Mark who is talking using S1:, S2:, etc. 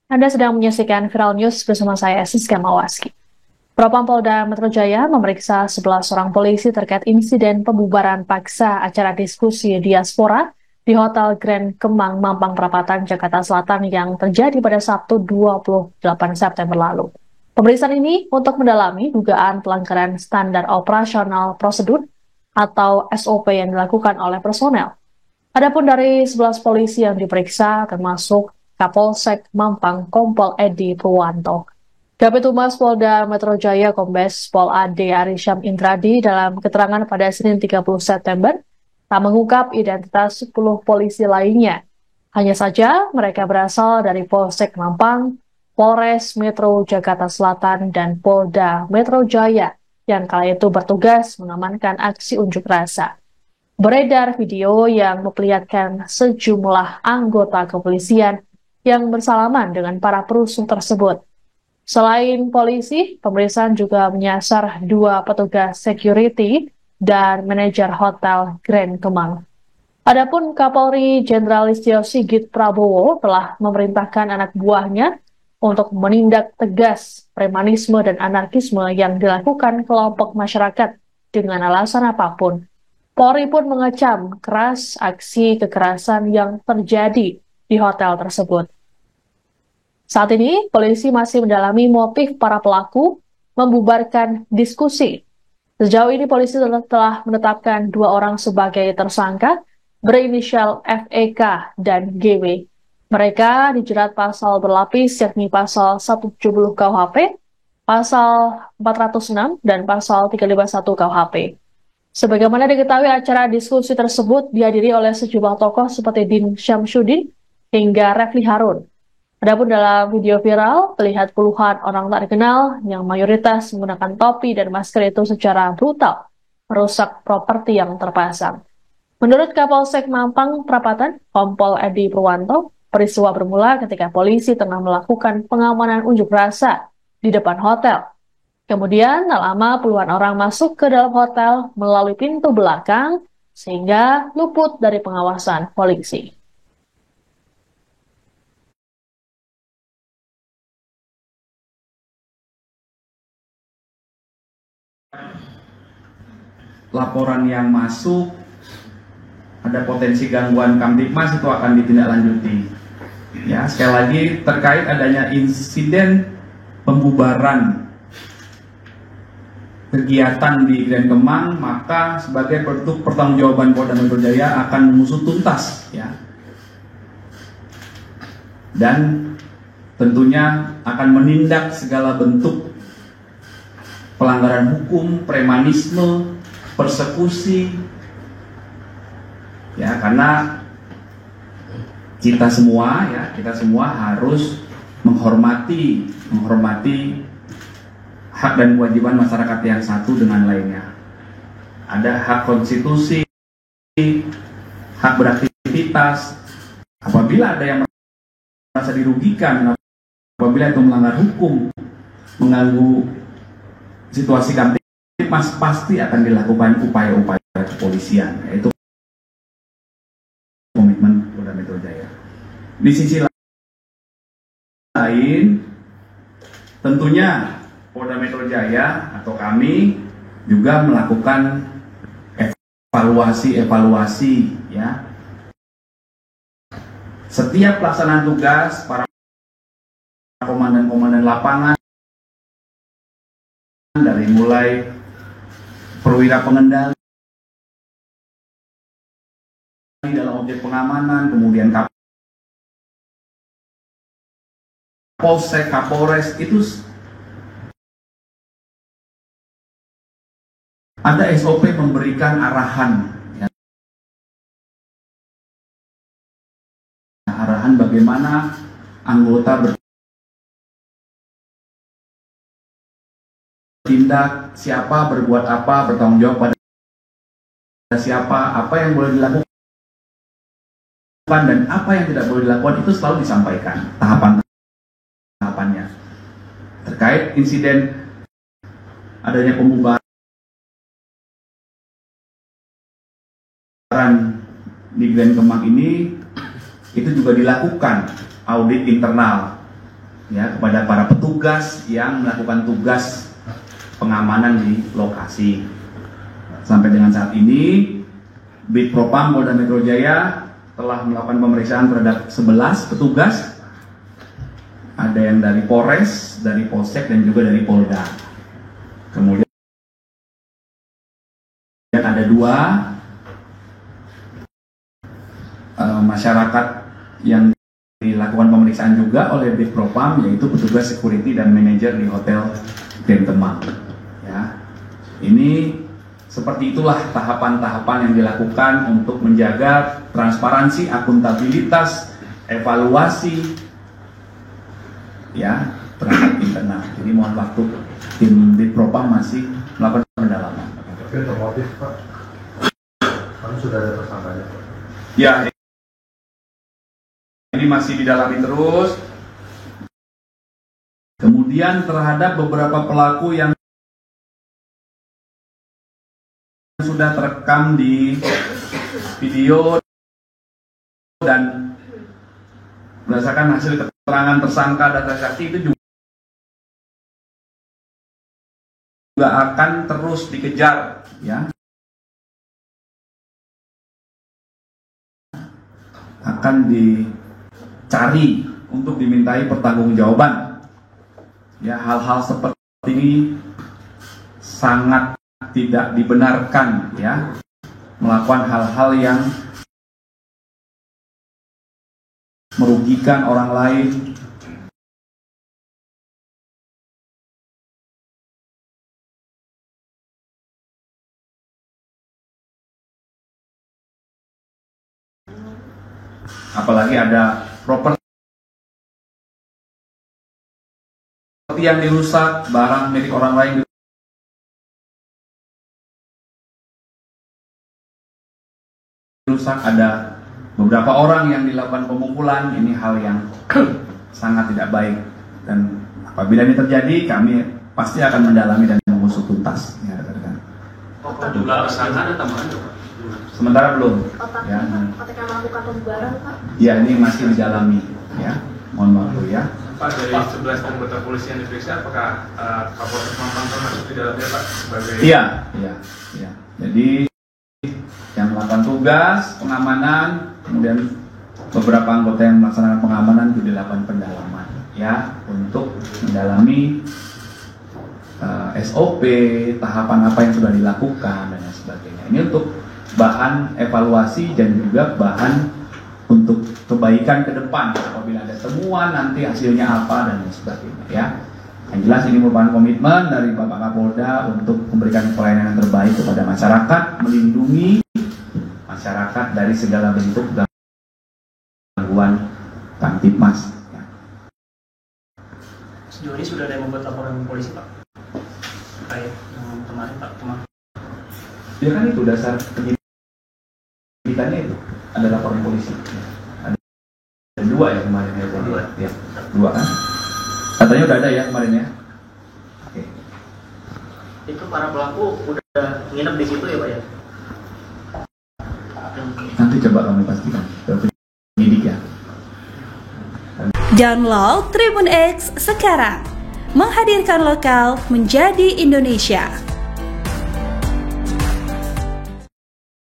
S1: Anda sedang menyaksikan Viral News bersama saya, Siska Mawaski. Propam Polda Metro Jaya memeriksa 11 orang polisi terkait insiden pembubaran paksa acara diskusi diaspora di Hotel Grand Kemang, Mampang Perapatan, Jakarta Selatan yang terjadi pada Sabtu 28 September lalu. Pemeriksaan ini untuk mendalami dugaan pelanggaran standar operasional prosedur atau SOP yang dilakukan oleh personel. Adapun dari 11 polisi yang diperiksa termasuk Kapolsek Mampang Kompol Edi Purwanto. Kabid Humas Polda Metro Jaya Kombes Pol Ade Arisham Indradi dalam keterangan pada Senin 30 September tak mengungkap identitas 10 polisi lainnya. Hanya saja mereka berasal dari Polsek Mampang, Polres Metro Jakarta Selatan, dan Polda Metro Jaya yang kala itu bertugas mengamankan aksi unjuk rasa. Beredar video yang memperlihatkan sejumlah anggota kepolisian yang bersalaman dengan para perusuh tersebut. Selain polisi, pemeriksaan juga menyasar 2 petugas security dan manajer Hotel Grand Kemang. Adapun Kapolri Jenderal Listio Sigit Prabowo telah memerintahkan anak buahnya untuk menindak tegas premanisme dan anarkisme yang dilakukan kelompok masyarakat dengan alasan apapun. Polri pun mengecam keras aksi kekerasan yang terjadi di hotel tersebut. Saat ini, polisi masih mendalami motif para pelaku membubarkan diskusi. Sejauh ini, polisi telah menetapkan 2 orang sebagai tersangka berinisial FEK dan GW. Mereka dijerat pasal berlapis yakni pasal 170 KUHP, pasal 406, dan pasal 351 KUHP. Sebagaimana diketahui, acara diskusi tersebut dihadiri oleh sejumlah tokoh seperti Din Syamsuddin hingga Refli Harun. Adapun dalam video viral, terlihat puluhan orang tak dikenal yang mayoritas menggunakan topi dan masker itu secara brutal merusak properti yang terpasang. Menurut Kapolsek Mampang Perapatan, Kompol Edi Purwanto, peristiwa bermula ketika polisi tengah melakukan pengamanan unjuk rasa di depan hotel. Kemudian, tak lama puluhan orang masuk ke dalam hotel melalui pintu belakang sehingga luput dari pengawasan polisi.
S2: Laporan yang masuk ada potensi gangguan Kamtibmas itu akan ditindaklanjuti. Ya, sekali lagi terkait adanya insiden pembubaran kegiatan di Grand Kemang, maka sebagai bentuk pertanggungjawaban Polda Metro Jaya akan mengusut tuntas, ya, dan tentunya akan menindak segala bentuk pelanggaran hukum, premanisme, persekusi, ya, karena kita semua harus menghormati hak dan kewajiban masyarakat yang satu dengan lainnya. Ada hak konstitusi, hak beraktivitas. Apabila ada yang merasa dirugikan, apabila itu melanggar hukum, mengganggu situasi Kamtibmas, pasti akan dilakukan upaya-upaya kepolisian, yaitu komitmen Polda Metro Jaya. Di sisi lain, tentunya Polda Metro Jaya atau kami juga melakukan evaluasi, ya. Setiap pelaksanaan tugas para komandan-komandan lapangan, dari mulai perwira pengendali dalam objek pengamanan, kemudian Kapolsek, Kapolres, itu ada SOP memberikan arahan, ya, arahan bagaimana anggota bertindak, siapa berbuat apa, bertanggung jawab pada siapa, apa yang boleh dilakukan dan apa yang tidak boleh dilakukan, itu selalu disampaikan tahapannya. Terkait insiden adanya pembubaran di Grand Kemang ini, itu juga dilakukan audit internal ya kepada para petugas yang melakukan tugas pengamanan di lokasi. Sampai dengan saat ini, Bid Propam Polda Metro Jaya telah melakukan pemeriksaan terhadap 11 petugas. Ada yang dari Polres, dari Polsek, dan juga dari Polda. Kemudian ada 2 masyarakat yang dilakukan pemeriksaan juga oleh Bid Propam, yaitu petugas security dan manajer di Hotel Grand Kemang. Ya, ini seperti itulah tahapan-tahapan yang dilakukan untuk menjaga transparansi, akuntabilitas, evaluasi, ya, terhadap internal. Jadi mohon waktu, tim Bid Propam masih melakukan pendalaman.
S3: Tapi termotif, Pak, kan sudah ada tersangkanya, Pak.
S2: Ya, ini masih didalami terus. Kemudian terhadap beberapa pelaku yang sudah terekam di video dan berdasarkan hasil keterangan tersangka dan saksi itu juga akan terus dikejar, ya, akan dicari untuk dimintai pertanggungjawaban. Ya, hal-hal seperti ini sangat tidak dibenarkan, ya, melakukan hal-hal yang merugikan orang lain. Apalagi ada properti yang dirusak, barang milik orang lain dirusak, ada beberapa orang yang dilakukan pemukulan. Ini hal yang sangat tidak baik, dan apabila ini terjadi, kami pasti akan mendalami dan mengusut tuntas, ya, rekan-rekan.
S4: Jumlah tersangka ada tambahan, Pak?
S2: Sementara belum. Ya,
S5: ketika melakukan pembubaran, Pak?
S2: Ya, ini masih didalami, ya. Mohon maaf ya.
S4: Pak, dari 11 anggota polisi yang diperiksa, apakah Kapolres Mampang termasuk di dalamnya, Pak? Sebagai...
S2: Iya. Jadi yang melakukan tugas pengamanan, kemudian beberapa anggota yang melaksanakan pengamanan itu dilakukan pendalaman, ya, untuk mendalami SOP, tahapan apa yang sudah dilakukan dan lain sebagainya. Ini untuk bahan evaluasi dan juga bahan untuk kebaikan ke depan. Apabila ada temuan nanti hasilnya apa dan lain sebagainya, ya. Yang jelas ini merupakan komitmen dari Bapak Kapolda untuk memberikan pelayanan yang terbaik kepada masyarakat, melindungi masyarakat dari segala bentuk gangguan Kamtibmas. Ya.
S6: Sejauh ini sudah ada yang membuat laporan polisi, Pak? Terkait yang kemarin, Pak,
S2: Ya kan itu dasar penyidikannya, itu ada laporan polisi. Ada 2 ya kemarin ya, ya, 2 kan? Katanya udah ada ya kemarin ya. Oke.
S6: itu para pelaku udah nginep di situ ya, Pak, ya?
S2: Nanti coba kami pastikan ke penyidik ya.
S7: Download Tribun X sekarang, menghadirkan lokal menjadi Indonesia.